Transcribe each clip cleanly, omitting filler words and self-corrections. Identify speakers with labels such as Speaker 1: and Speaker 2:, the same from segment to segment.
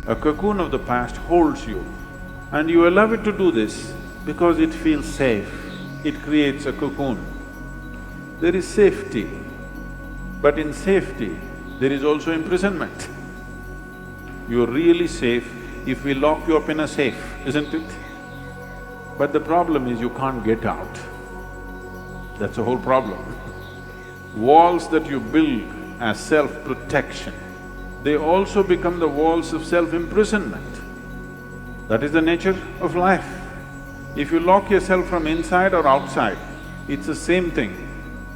Speaker 1: A cocoon of the past holds you, and you allow it to do this because it feels safe. It creates a cocoon. There is safety, but in safety, there is also imprisonment. You're really safe if we lock you up in a safe, isn't it? But the problem is you can't get out. That's the whole problem. Walls that you build as self-protection, they also become the walls of self-imprisonment. That is the nature of life. If you lock yourself from inside or outside, it's the same thing.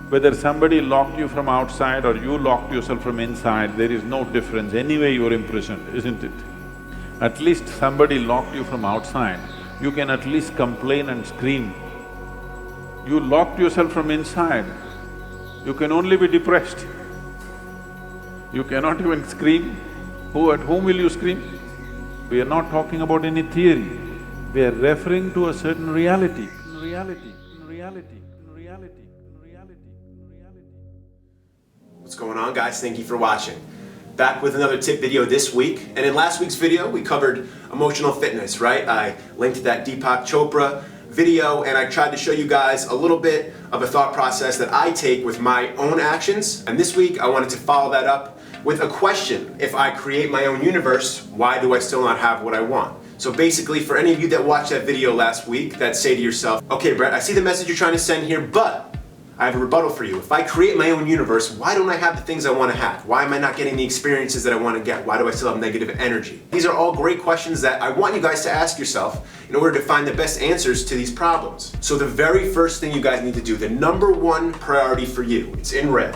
Speaker 1: Whether somebody locked you from outside or you locked yourself from inside, there is no difference. Anyway you're imprisoned, isn't it? At least somebody locked you from outside, you can at least complain and scream. You locked yourself from inside, you can only be depressed. You cannot even scream. At whom will you scream? We are not talking about any theory, we are referring to a certain reality.
Speaker 2: What's going on, guys? Thank you for watching. Back with another tip video this week, and in last week's video we covered emotional fitness, right? I linked that Deepak Chopra video and I tried to show you guys a little bit of a thought process that I take with my own actions, and this week I wanted to follow that up with a question. If I create my own universe, why do I still not have what I want? So basically, for any of you that watched that video last week that say to yourself, okay Brett, I see the message you're trying to send here, but I have a rebuttal for you. If I create my own universe, why don't I have the things I want to have? Why am I not getting the experiences that I want to get? Why do I still have negative energy? These are all great questions that I want you guys to ask yourself in order to find the best answers to these problems. So the very first thing you guys need to do, the #1 priority for you, it's in red.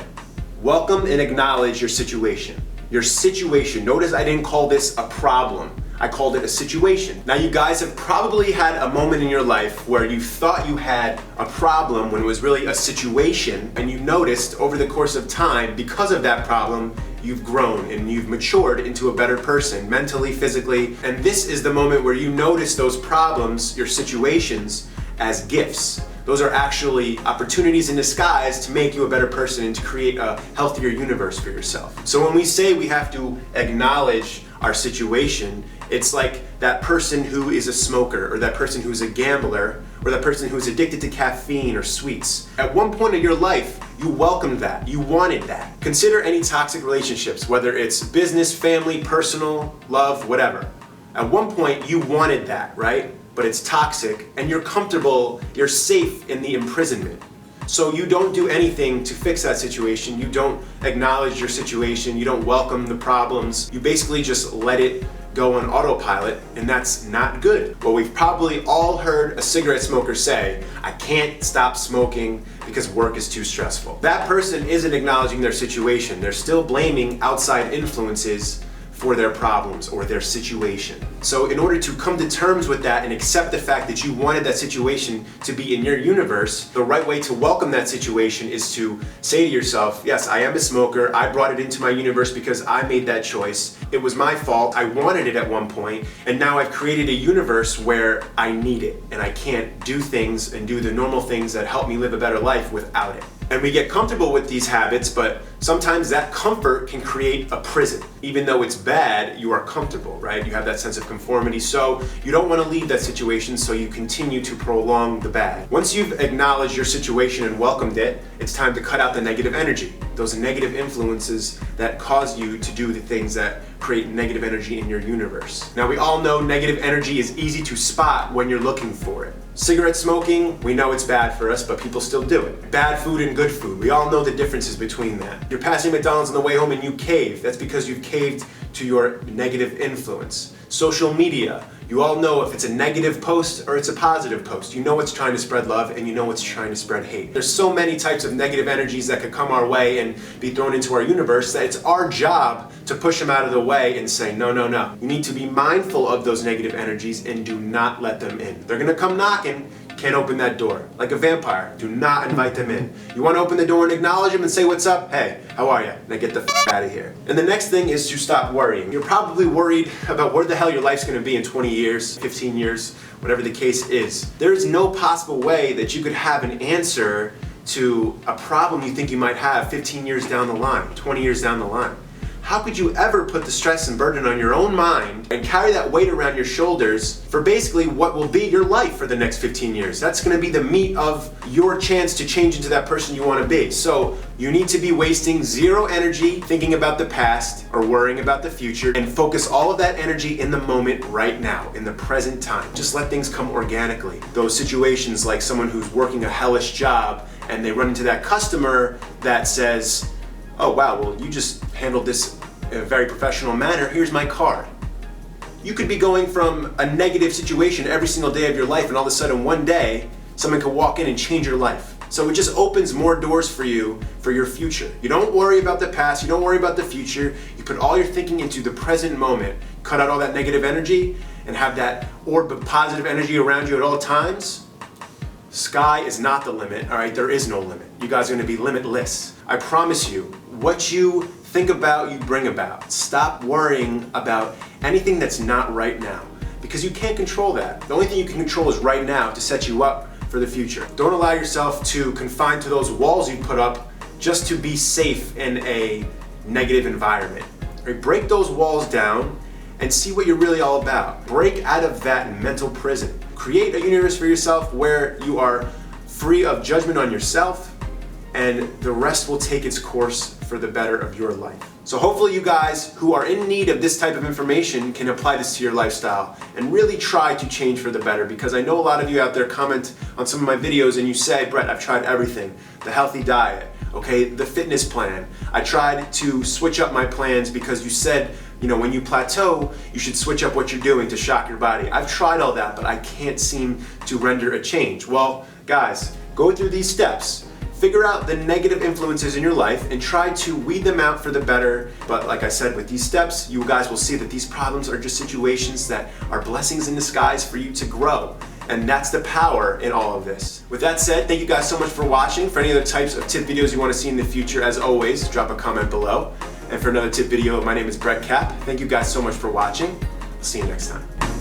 Speaker 2: Welcome and acknowledge your situation. Your situation. Notice I didn't call this a problem. I called it a situation. Now you guys have probably had a moment in your life where you thought you had a problem when it was really a situation, and you noticed over the course of time, because of that problem, you've grown and you've matured into a better person, mentally, physically, and this is the moment where you notice those problems, your situations, as gifts. Those are actually opportunities in disguise to make you a better person and to create a healthier universe for yourself. So when we say we have to acknowledge our situation, it's like that person who is a smoker, or that person who's a gambler, or that person who's addicted to caffeine or sweets. At one point in your life, you welcomed that, you wanted that. Consider any toxic relationships, whether it's business, family, personal, love, whatever. At one point, you wanted that, right? But it's toxic, and you're comfortable, you're safe in the imprisonment. So you don't do anything to fix that situation, you don't acknowledge your situation, you don't welcome the problems, you basically just let it go on autopilot, and that's not good. Well, we've probably all heard a cigarette smoker say, I can't stop smoking because work is too stressful. That person isn't acknowledging their situation, they're still blaming outside influences for their problems or their situation. So in order to come to terms with that and accept the fact that you wanted that situation to be in your universe, the right way to welcome that situation is to say to yourself, yes, I am a smoker, I brought it into my universe because I made that choice. It was my fault, I wanted it at one point, and now I've created a universe where I need it, and I can't do things and do the normal things that help me live a better life without it. And we get comfortable with these habits, but sometimes that comfort can create a prison. Even though it's bad, you are comfortable, right? You have that sense of conformity, so you don't want to leave that situation, so you continue to prolong the bad. Once you've acknowledged your situation and welcomed it, it's time to cut out the negative energy, those negative influences that cause you to do the things that create negative energy in your universe. Now we all know negative energy is easy to spot when you're looking for it. Cigarette smoking, we know it's bad for us, but people still do it. Bad food and good food, we all know the differences between that. You're passing McDonald's on the way home and you cave. That's because you've caved to your negative influence. Social media, you all know if it's a negative post or it's a positive post. You know it's trying to spread love and you know it's trying to spread hate. There's so many types of negative energies that could come our way and be thrown into our universe that it's our job to push them out of the way and say, no, no, no. You need to be mindful of those negative energies and do not let them in. They're gonna come knocking, can't open that door. Like a vampire, do not invite them in. You wanna open the door and acknowledge them and say, what's up? Hey, how are you? Now get the out of here. And the next thing is to stop worrying. You're probably worried about where the hell your life's gonna be in 20 years, 15 years, whatever the case is. There is no possible way that you could have an answer to a problem you think you might have 15 years down the line, 20 years down the line. How could you ever put the stress and burden on your own mind and carry that weight around your shoulders for basically what will be your life for the next 15 years? That's going to be the meat of your chance to change into that person you want to be. So you need to be wasting zero energy thinking about the past or worrying about the future, and focus all of that energy in the moment right now, in the present time. Just let things come organically. Those situations like someone who's working a hellish job and they run into that customer that says, oh wow, well you just handled this in a very professional manner, here's my card. You could be going from a negative situation every single day of your life, and all of a sudden one day, someone could walk in and change your life. So it just opens more doors for you for your future. You don't worry about the past, you don't worry about the future, you put all your thinking into the present moment, cut out all that negative energy, and have that orb of positive energy around you at all times. Sky is not the limit, all right? There is no limit. You guys are gonna be limitless. I promise you, what you think about, you bring about. Stop worrying about anything that's not right now, because you can't control that. The only thing you can control is right now to set you up for the future. Don't allow yourself to confine to those walls you put up just to be safe in a negative environment. Right? Break those walls down and see what you're really all about. Break out of that mental prison. Create a universe for yourself where you are free of judgment on yourself, and the rest will take its course for the better of your life. So hopefully you guys who are in need of this type of information can apply this to your lifestyle and really try to change for the better, because I know a lot of you out there comment on some of my videos and you say, Brett, I've tried everything. The healthy diet, okay, the fitness plan. I tried to switch up my plans because you said, you know, when you plateau, you should switch up what you're doing to shock your body. I've tried all that, but I can't seem to render a change. Well, guys, go through these steps. Figure out the negative influences in your life and try to weed them out for the better. But like I said, with these steps, you guys will see that these problems are just situations that are blessings in disguise for you to grow. And that's the power in all of this. With that said, thank you guys so much for watching. For any other types of tip videos you want to see in the future, as always, drop a comment below. And for another tip video, my name is Brett Cap. Thank you guys so much for watching. I'll see you next time.